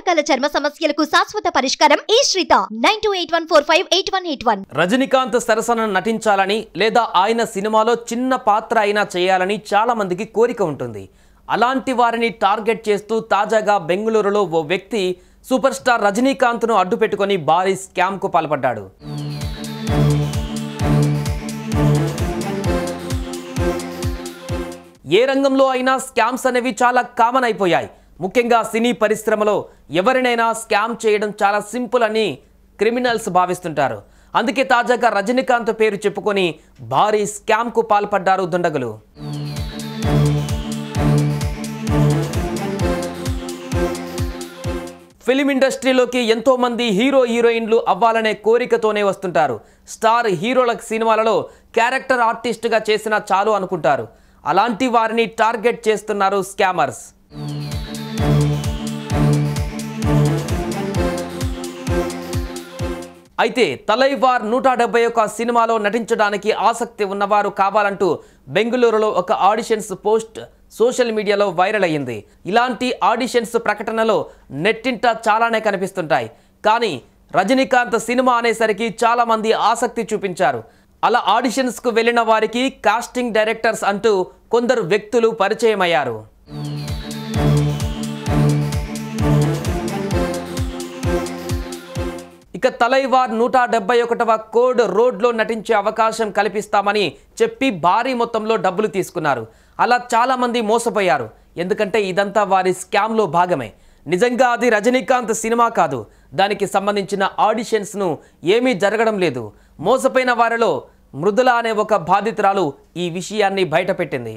రకాల చర్మ సమస్యలకు శాశ్వత పరిష్కారం ఈ శ్రీత 9281458181. రజనీకాంత్ సరసన నటించాలని లేదా ఆయన సినిమాలో చిన్న పాత్ర అయినా చేయాలని చాలా మందికి కోరిక ఉంటుంది. అలాంటి వారిని టార్గెట్ చేస్తూ తాజాగా బెంగళూరులో ఓ వ్యక్తి సూపర్ స్టార్ రజనీకాంత్ను అడ్డుపెట్టుకొని భారీ స్కామ్కు పాల్పడ్డాడు. ఏ రంగంలో అయినా స్కామ్స్ అనేవి చాలా కామన్ అయిపోయాయి. ముఖ్యంగా సినీ పరిశ్రమలో ఎవరినైనా స్కామ్ చేయడం చాలా సింపుల్ అని క్రిమినల్స్ భావిస్తుంటారు. అందుకే తాజాగా రజనీకాంత్ పేరు చెప్పుకొని భారీ స్కామ్కు పాల్పడ్డారు దుండగులు. ఫిలిం ఇండస్ట్రీలోకి ఎంతో మంది హీరోయిన్లు అవ్వాలనే కోరికతోనే వస్తుంటారు. స్టార్ హీరోల సినిమాలలో క్యారెక్టర్ ఆర్టిస్ట్గా చేసినా చాలు అనుకుంటారు. అలాంటి వారిని టార్గెట్ చేస్తున్నారు స్కామర్స్. అయితే తలైవార్ 171 సినిమాలో నటించడానికి ఆసక్తి ఉన్నవారు కావాలంటూ బెంగళూరులో ఒక ఆడిషన్స్ పోస్ట్ సోషల్ మీడియాలో వైరల్ అయ్యింది. ఇలాంటి ఆడిషన్స్ ప్రకటనలో నెట్టింట చాలానే కనిపిస్తుంటాయి. కానీ రజనీకాంత్ సినిమా అనేసరికి చాలా మంది ఆసక్తి చూపించారు. అలా ఆడిషన్స్కు వెళ్ళిన వారికి కాస్టింగ్ డైరెక్టర్స్ అంటూ కొందరు వ్యక్తులు పరిచయం అయ్యారు. ఇక తలైవార్ 171వ కోడ్ రోడ్లో నటించే అవకాశం కల్పిస్తామని చెప్పి భారీ మొత్తంలో డబ్బులు తీసుకున్నారు. అలా చాలా మంది మోసపోయారు. ఎందుకంటే ఇదంతా వారి స్కామ్లో భాగమే. నిజంగా అది రజనీకాంత్ సినిమా కాదు. దానికి సంబంధించిన ఆడిషన్స్ను ఏమీ జరగడం లేదు. మోసపోయిన వారిలో మృదుల అనే ఒక బాధితురాలు ఈ విషయాన్ని బయటపెట్టింది.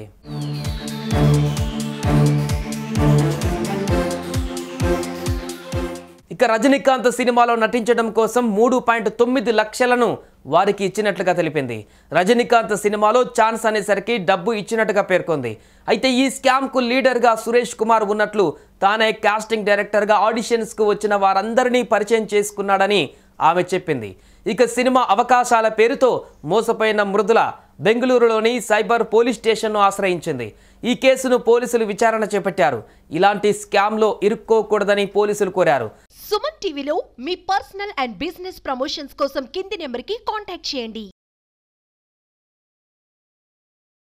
ఇక రజనీకాంత్ సినిమాలో నటించడం కోసం 3.9 లక్షలను వారికి ఇచ్చినట్లుగా తెలిపింది. రజనీకాంత్ సినిమాలో ఛాన్స్ అనేసరికి డబ్బు ఇచ్చినట్టుగా పేర్కొంది. అయితే ఈ స్కామ్కు లీడర్గా సురేష్ కుమార్ ఉన్నట్లు, తానే కాస్టింగ్ డైరెక్టర్గా ఆడిషన్స్కు వచ్చిన వారందరినీ పరిచయం చేసుకున్నాడని ఆమె చెప్పింది. ఇక సినిమా అవకాశాల పేరుతో మోసపోయిన మృదుల బెంగళూరులోని సైబర్ పోలీస్ స్టేషన్ను ఆశ్రయించింది. ఈ కేసును పోలీసులు విచారణ చేపట్టారు. ఇలాంటి స్కామ్లో ఇరుక్కోకూడదని పోలీసులు కోరారు. సుమన్ టీవీలో మీ పర్సనల్ అండ్ బిజినెస్ ప్రమోషన్స్ కోసం కింది నెంబర్కి కాంటాక్ట్ చేయండి.